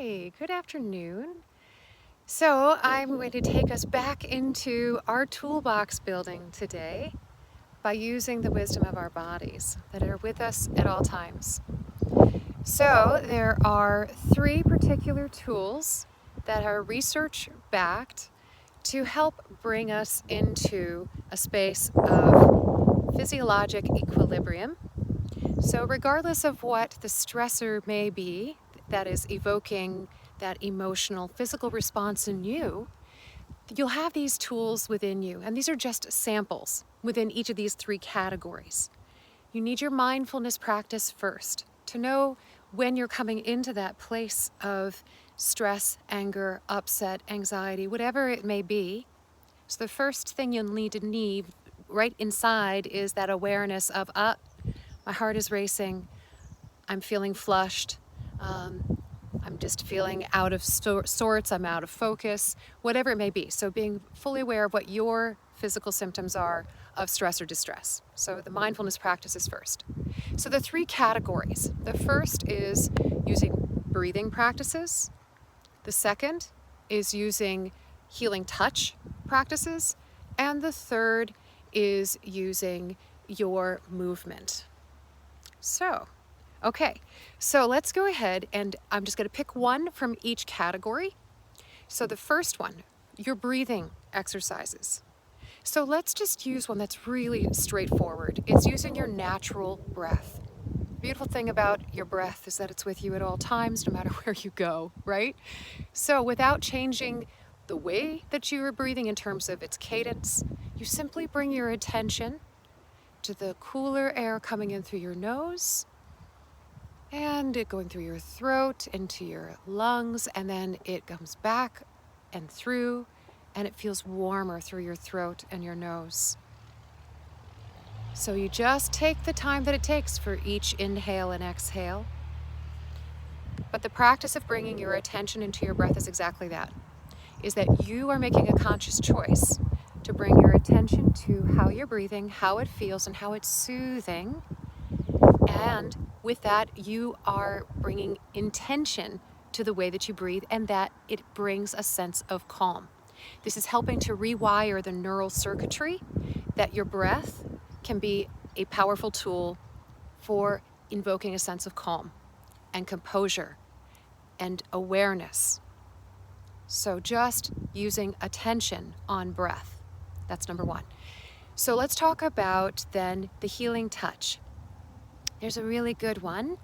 Hi, good afternoon. So I'm going to take us back into our toolbox building today by using the wisdom of our bodies that are with us at all times. So there are three particular tools that are research backed to help bring us into a space of physiologic equilibrium. So regardless of what the stressor may be that is evoking that emotional, physical response in you, you'll have these tools within you. And these are just samples within each of these three categories. You need your mindfulness practice first to know when you're coming into that place of stress, anger, upset, anxiety, whatever it may be. So the first thing you'll need right inside is that awareness of, my heart is racing, I'm feeling flushed, I'm just feeling out of sorts, I'm out of focus, whatever it may be. So being fully aware of what your physical symptoms are of stress or distress. So the mindfulness practice is first. So the three categories. The first is using breathing practices. The second is using healing touch practices. And the third is using your movement. Okay, so let's go ahead and I'm just going to pick one from each category. So the first one, your breathing exercises. So let's just use one that's really straightforward. It's using your natural breath. The beautiful thing about your breath is that it's with you at all times, no matter where you go, right? So without changing the way that you are breathing in terms of its cadence, you simply bring your attention to the cooler air coming in through your nose and it going through your throat into your lungs, and then it comes back and through, and it feels warmer through your throat and your nose. So you just take the time that it takes for each inhale and exhale. But the practice of bringing your attention into your breath is exactly that, is that you are making a conscious choice to bring your attention to how you're breathing, how it feels, and how it's soothing. And with that, you are bringing intention to the way that you breathe, and that it brings a sense of calm. This is helping to rewire the neural circuitry that your breath can be a powerful tool for invoking a sense of calm and composure and awareness. So just using attention on breath. That's number one. So let's talk about then the healing touch. There's a really good one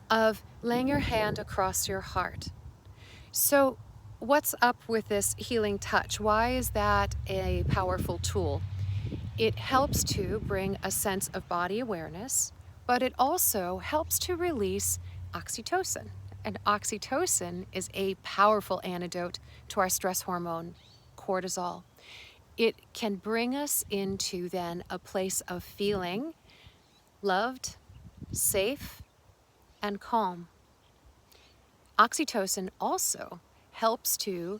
of laying your hand across your heart. So what's up with this healing touch? Why is that a powerful tool? It helps to bring a sense of body awareness, but it also helps to release oxytocin. And oxytocin is a powerful antidote to our stress hormone, cortisol. It can bring us into then a place of feeling loved, safe, and calm. Oxytocin also helps to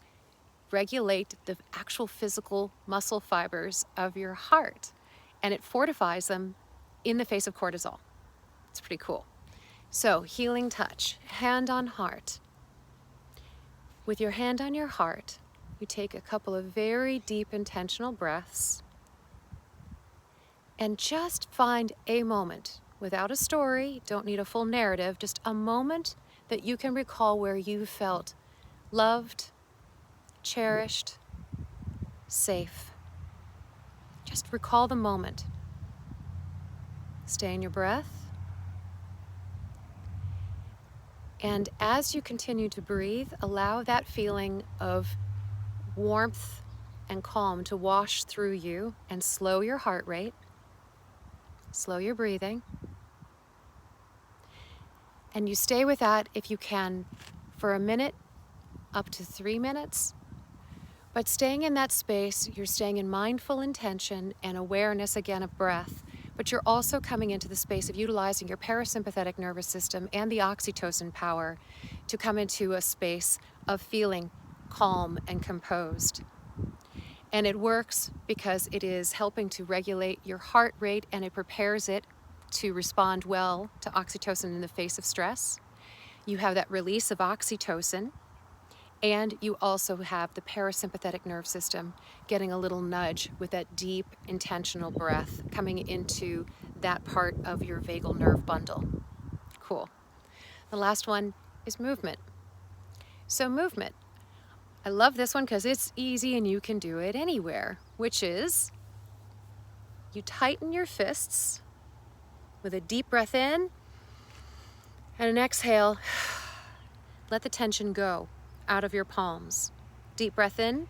regulate the actual physical muscle fibers of your heart, and it fortifies them in the face of cortisol. It's pretty cool. So, healing touch, hand on heart. With your hand on your heart, you take a couple of very deep intentional breaths and just find a moment without a story, don't need a full narrative, just a moment that you can recall where you felt loved, cherished, safe. Just recall the moment. Stay in your breath. And as you continue to breathe, allow that feeling of warmth and calm to wash through you and slow your heart rate, slow your breathing. And you stay with that if you can for a minute, up to 3 minutes. But staying in that space, you're staying in mindful intention and awareness again of breath, but you're also coming into the space of utilizing your parasympathetic nervous system and the oxytocin power to come into a space of feeling calm and composed. And it works because it is helping to regulate your heart rate, and it prepares it to respond well to oxytocin in the face of stress. You have that release of oxytocin, and you also have the parasympathetic nerve system getting a little nudge with that deep, intentional breath coming into that part of your vagal nerve bundle. Cool. The last one is movement. So movement. I love this one because it's easy and you can do it anywhere, which is you tighten your fists with a deep breath in and an exhale. Let the tension go out of your palms. Deep breath in,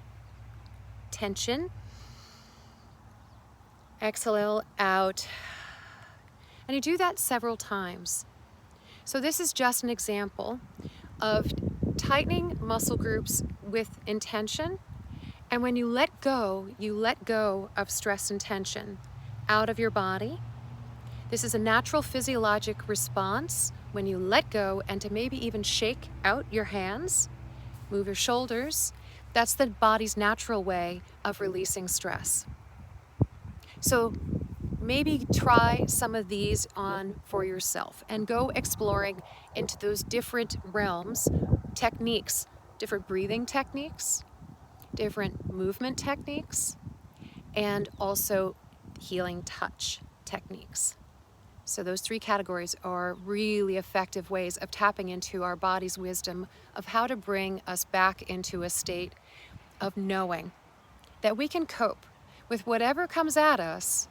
tension. Exhale out. And you do that several times. So this is just an example of tightening muscle groups with intention. And when you let go of stress and tension out of your body. This is a natural physiologic response when you let go, and to maybe even shake out your hands, move your shoulders. That's the body's natural way of releasing stress. So maybe try some of these on for yourself and go exploring into those different realms, techniques, different breathing techniques, different movement techniques, and also healing touch techniques. So those three categories are really effective ways of tapping into our body's wisdom of how to bring us back into a state of knowing that we can cope with whatever comes at us.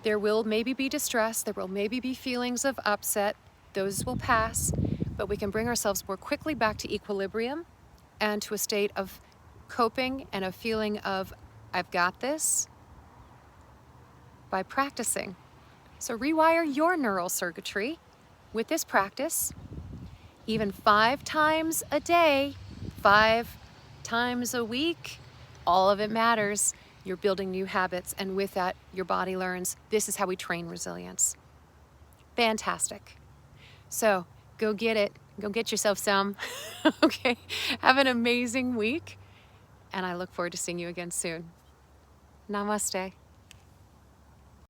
There will maybe be distress, there will maybe be feelings of upset, those will pass, but we can bring ourselves more quickly back to equilibrium and to a state of coping and a feeling of, I've got this, by practicing. So rewire your neural circuitry with this practice, even 5 times a day, 5 times a week. All of it matters. You're building new habits, and with that, your body learns this is how we train resilience. Fantastic. So go get it. Go get yourself some. Okay. Have an amazing week, and I look forward to seeing you again soon. Namaste.